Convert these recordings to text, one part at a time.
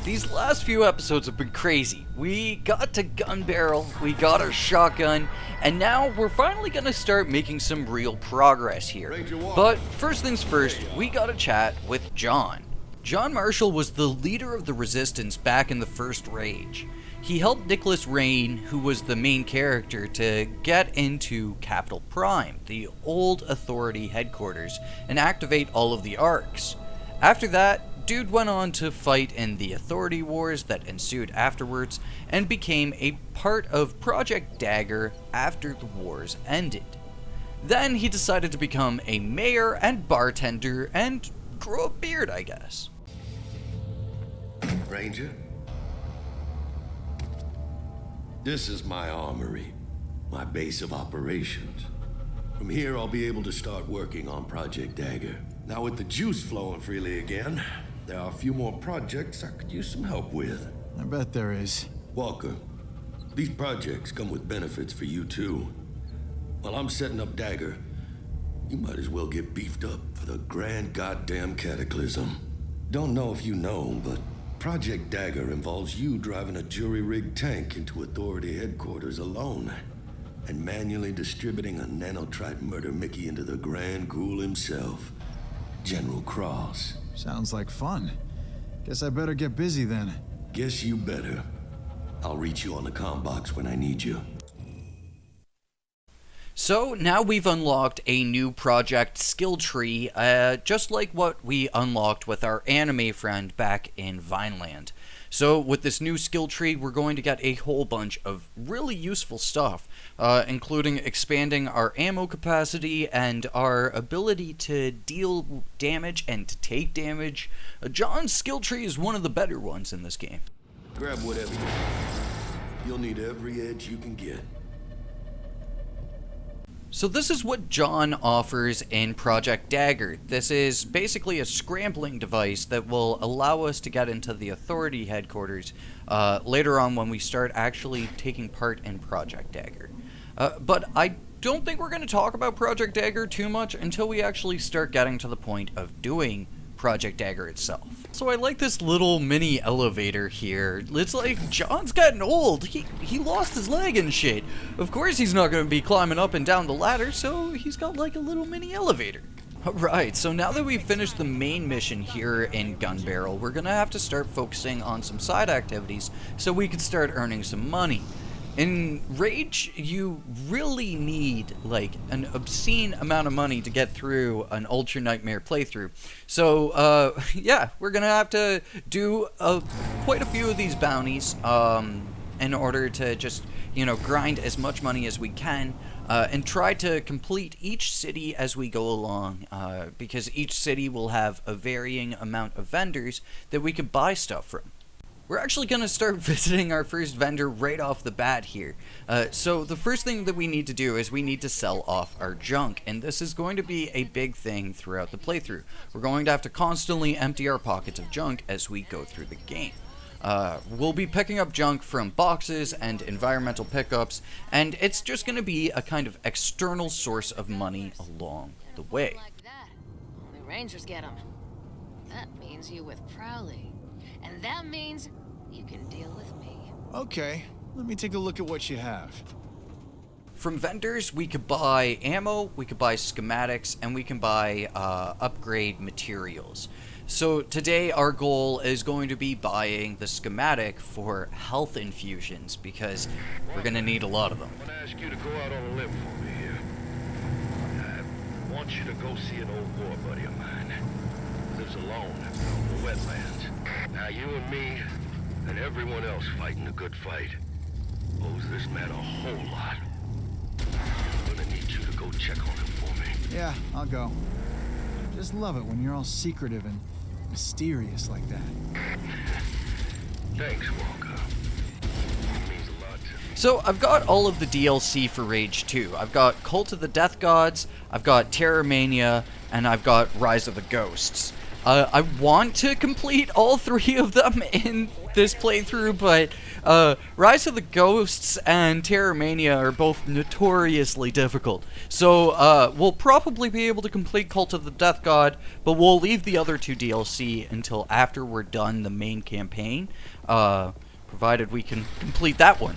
These last few episodes have been crazy. We got to gun barrel, we got our shotgun, and now we're finally gonna start making some real progress here. But first things first, we gotta chat with John. John Marshall was the leader of the Resistance back in the first Rage. He helped Nicholas Rain, who was the main character, to get into Capital Prime, the old Authority headquarters, and activate all of the arcs. After that, dude went on to fight in the Authority Wars that ensued afterwards, and became a part of Project Dagger after the wars ended. Then he decided to become a mayor and bartender, and grow a beard, I guess. Ranger? This is my armory, my base of operations. From here, I'll be able to start working on Project Dagger. Now, with the juice flowing freely again, there are a few more projects I could use some help with. I bet there is. Walker, these projects come with benefits for you too. While I'm setting up Dagger, you might as well get beefed up for the grand goddamn cataclysm. Don't know if you know, but Project Dagger involves you driving a jury-rigged tank into Authority headquarters alone and manually distributing a nanotrite murder Mickey into the Grand Ghoul himself, General Cross. Sounds like fun. Guess I better get busy then. Guess you better. I'll reach you on the comm box when I need you. So now we've unlocked a new project skill tree, just like what we unlocked with our anime friend back in Vineland. So with this new skill tree, we're going to get a whole bunch of really useful stuff, including expanding our ammo capacity and our ability to deal damage and to take damage. John's skill tree is one of the better ones in this game. Grab whatever you need. You'll need every edge you can get. So this is what John offers in Project Dagger. This is basically a scrambling device that will allow us to get into the Authority headquarters later on when we start actually taking part in Project Dagger. But I don't think we're going to talk about Project Dagger too much until we actually start getting to the point of doing Project Dagger itself. So I like this little mini elevator here. It's like John's getting old. He lost his leg and shit. Of course he's not going to be climbing up and down the ladder, so he's got like a little mini elevator. Alright, so now that we've finished the main mission here in Gun Barrel, we're going to have to start focusing on some side activities so we can start earning some money. In Rage, you really need, like, an obscene amount of money to get through an Ultra Nightmare playthrough. So, yeah, we're gonna have to do quite a few of these bounties, in order to just, grind as much money as we can, and try to complete each city as we go along, because each city will have a varying amount of vendors that we can buy stuff from. We're actually going to start visiting our first vendor right off the bat here. So the first thing that we need to do is we need to sell off our junk, and this is going to be a big thing throughout the playthrough. We're going to have to constantly empty our pockets of junk as we go through the game. We'll be picking up junk from boxes and environmental pickups, and it's just going to be a kind of external source of money along the way. Like that. Only Rangers get them. That means you with Prowley. And that means you can deal with me. Okay, let me take a look at what you have. From vendors, we could buy ammo, we could buy schematics, and we can buy upgrade materials. So today our goal is going to be buying the schematic for health infusions, because we're going to need a lot of them. I'm going to ask you to go out on a limb for me here. I want you to go see an old war buddy of mine. Lives alone in the wetlands. Now you and me, and everyone else fighting a good fight, owes this man a whole lot. I'm gonna need you to go check on him for me. Yeah, I'll go. Just love it when you're all secretive and mysterious like that. Thanks, Walker. It means a lot to me. So I've got all of the DLC for Rage 2. I've got Cult of the Death Gods, I've got Terror Mania, and I've got Rise of the Ghosts. I want to complete all 3 of them in this playthrough, but Rise of the Ghosts and Terrormania are both notoriously difficult. So we'll probably be able to complete Cult of the Death God, but we'll leave the other 2 DLC until after we're done the main campaign, provided we can complete that one.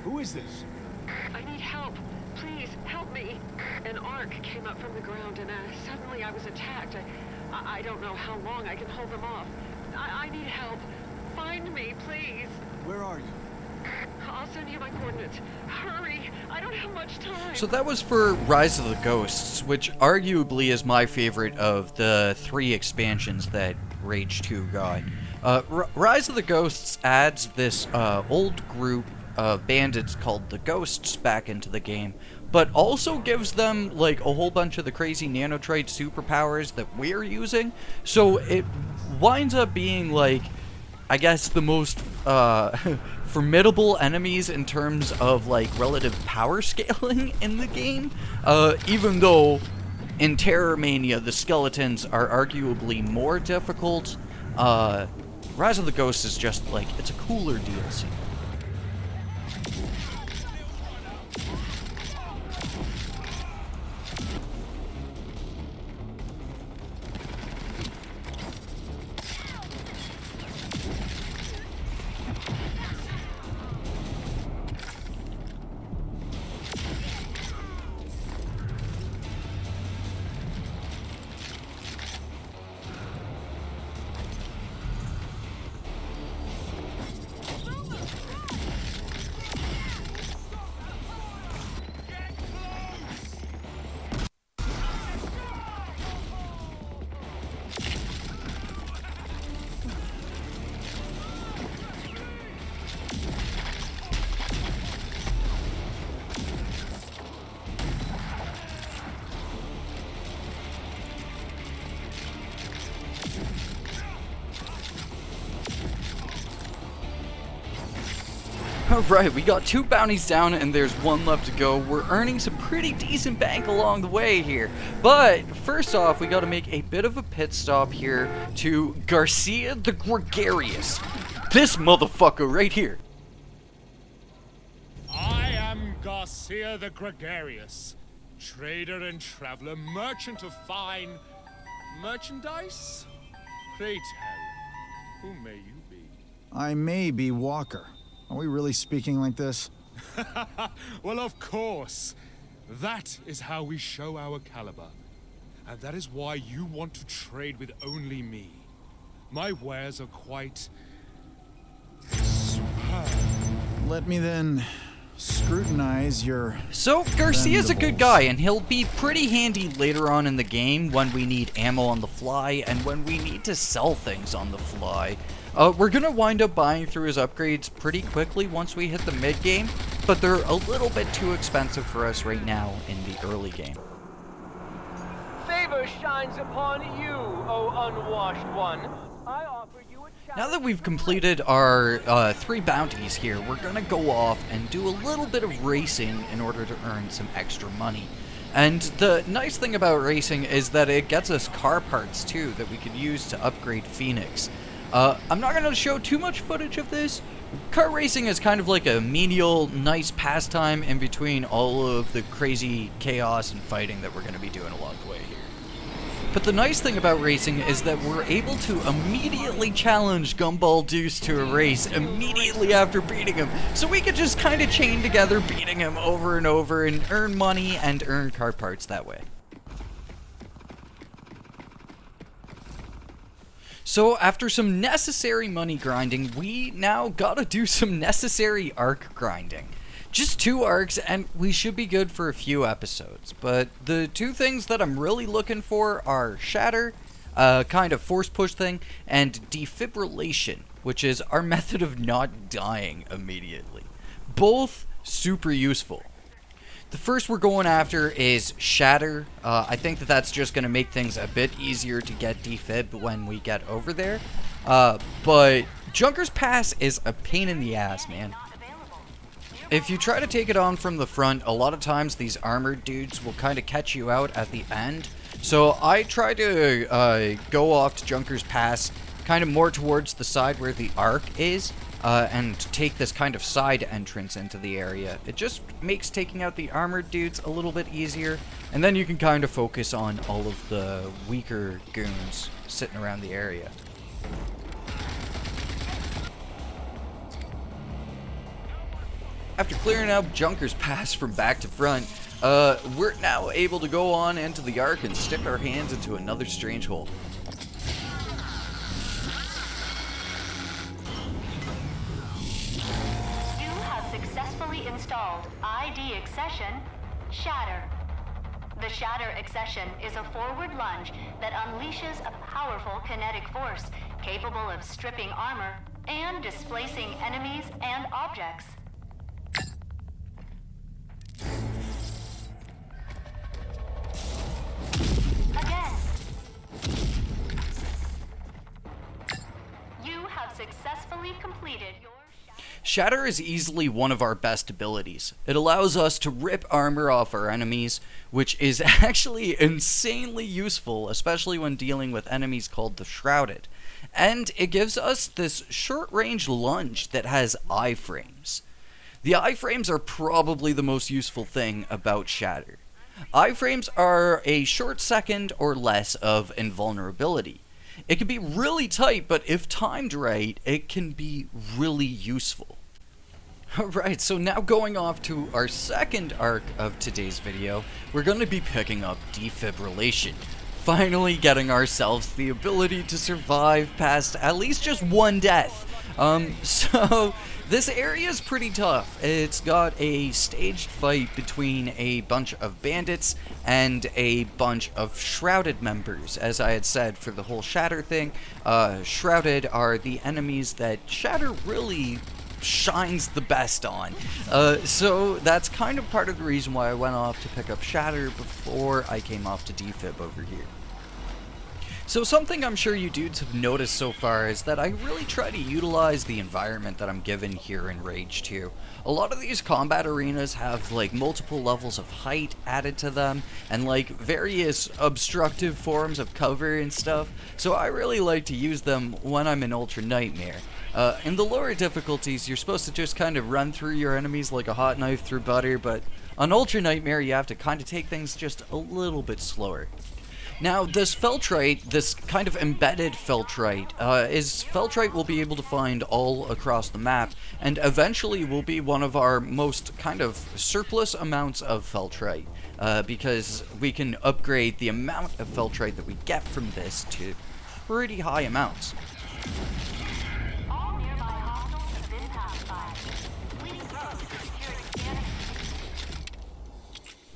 Who is this? I need help. Please, help me. An arc came up from the ground and suddenly I was attacked. I don't know how long I can hold them off. I need help. Find me, please. Where are you? I'll send you my coordinates. Hurry. I don't have much time. So that was for Rise of the Ghosts, which arguably is my favorite of the 3 expansions that Rage 2 got. Rise of the Ghosts adds this old group bandits called the Ghosts back into the game, but also gives them like a whole bunch of the crazy nanotrite superpowers that we're using, so it winds up being like, I guess, the most formidable enemies in terms of like relative power scaling in the game, even though in Terrormania the skeletons are arguably more difficult. Rise of the Ghosts is just like, it's a cooler DLC. Alright, we got 2 bounties down and there's 1 left to go. We're earning some pretty decent bank along the way here. But first off, we gotta make a bit of a pit stop here to Garcia the Gregarious. This motherfucker right here. I am Garcia the Gregarious, trader and traveler, merchant of fine merchandise. Pray tell, who may you be? I may be Walker. Are we really speaking like this? Well, of course. That is how we show our caliber. And that is why you want to trade with only me. My wares are quite superb. Let me then scrutinize your... So, Garcia's a good guy, and he'll be pretty handy later on in the game when we need ammo on the fly and when we need to sell things on the fly. We're gonna wind up buying through his upgrades pretty quickly once we hit the mid-game, but they're a little bit too expensive for us right now in the early game. Favor shines upon you, O unwashed one. I offer you a challenge. Now that we've completed our 3 bounties here, we're gonna go off and do a little bit of racing in order to earn some extra money. And the nice thing about racing is that it gets us car parts too that we could use to upgrade Phoenix. I'm not going to show too much footage of this. Car racing is kind of like a menial, nice pastime in between all of the crazy chaos and fighting that we're going to be doing along the way here. But the nice thing about racing is that we're able to immediately challenge Gumball Deuce to a race immediately after beating him. So we could just kind of chain together beating him over and over and earn money and earn car parts that way. So after some necessary money grinding, we now gotta do some necessary arc grinding. Just 2 arcs and we should be good for a few episodes. But the 2 things that I'm really looking for are Shatter, kind of force push thing, and defibrillation, which is our method of not dying immediately. Both super useful. The first we're going after is Shatter. I think that that's just going to make things a bit easier to get defib when we get over there. But Junker's Pass is a pain in the ass, man. If you try to take it on from the front, a lot of times these armored dudes will kind of catch you out at the end. So I try to go off to Junker's Pass kind of more towards the side where the Ark is. And take this kind of side entrance into the area. It just makes taking out the armored dudes a little bit easier, and then you can kind of focus on all of the weaker goons sitting around the area. After clearing out Junker's Pass from back to front, we're now able to go on into the Ark and stick our hands into another strange hole. Installed ID accession, Shatter. The Shatter accession is a forward lunge that unleashes a powerful kinetic force capable of stripping armor and displacing enemies and objects. Again. You have successfully completed your Shatter is easily one of our best abilities. It allows us to rip armor off our enemies, which is actually insanely useful, especially when dealing with enemies called the Shrouded. And it gives us this short-range lunge that has iframes. The iframes are probably the most useful thing about Shatter. Iframes are a short second or less of invulnerability. It can be really tight, but if timed right, it can be really useful. Alright, so now going off to our second arc of today's video, we're going to be picking up defibrillation. Finally getting ourselves the ability to survive past at least just one death. So this area is pretty tough. It's got a staged fight between a bunch of bandits and a bunch of Shrouded members. As I had said for the whole Shatter thing, Shrouded are the enemies that Shatter really shines the best on. So that's kind of part of the reason why I went off to pick up Shatter before I came off to defib over here. So something I'm sure you dudes have noticed so far is that I really try to utilize the environment that I'm given here in Rage 2. A lot of these combat arenas have like multiple levels of height added to them and like various obstructive forms of cover and stuff, so I really like to use them when I'm in Ultra Nightmare. In the lower difficulties, you're supposed to just kind of run through your enemies like a hot knife through butter, but on Ultra Nightmare you have to kind of take things just a little bit slower. Now, this Feltrite, this kind of embedded Feltrite, Feltrite will be able to find all across the map, and eventually will be one of our most kind of surplus amounts of Feltrite, because we can upgrade the amount of Feltrite that we get from this to pretty high amounts. all nearby hostiles have been pacified. Please approach the security scanner.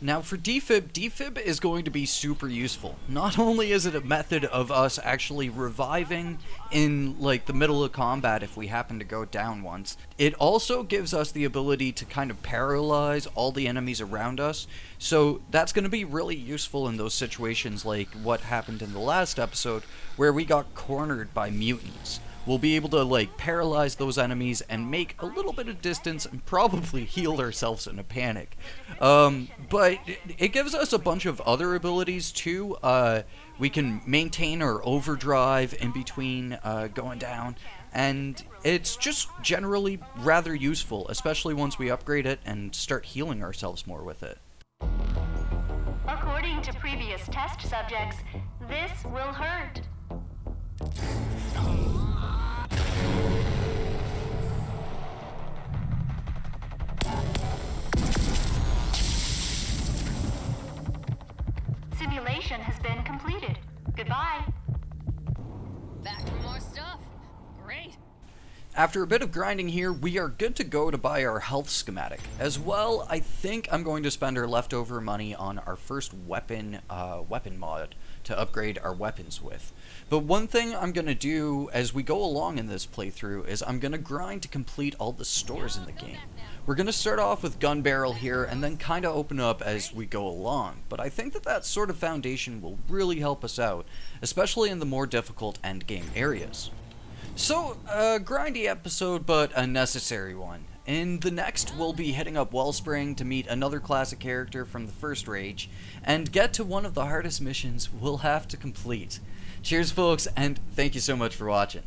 Now for defib is going to be super useful. Not only is it a method of us actually reviving in like the middle of combat if we happen to go down once, it also gives us the ability to kind of paralyze all the enemies around us. So that's going to be really useful in those situations like what happened in the last episode where we got cornered by mutants. We'll be able to like paralyze those enemies and make a little bit of distance and probably heal ourselves in a panic. But it gives us a bunch of other abilities too. We can maintain our overdrive in between going down, and it's just generally rather useful, especially once we upgrade it and start healing ourselves more with it. According to previous test subjects, this will hurt. Simulation has been completed. Goodbye. Back for more stuff. Great. After a bit of grinding here, we are good to go to buy our health schematic. As well, I think I'm going to spend our leftover money on our first weapon mod. to upgrade our weapons with. But one thing I'm going to do as we go along in this playthrough is I'm going to grind to complete all the stores in the game. We're going to start off with gun barrel here and then kind of open up as we go along, but I think that that sort of foundation will really help us out, especially in the more difficult endgame areas. So, a grindy episode, but a necessary one. In the next, we'll be hitting up Wellspring to meet another classic character from the first Rage, and get to one of the hardest missions we'll have to complete. Cheers, folks, and thank you so much for watching.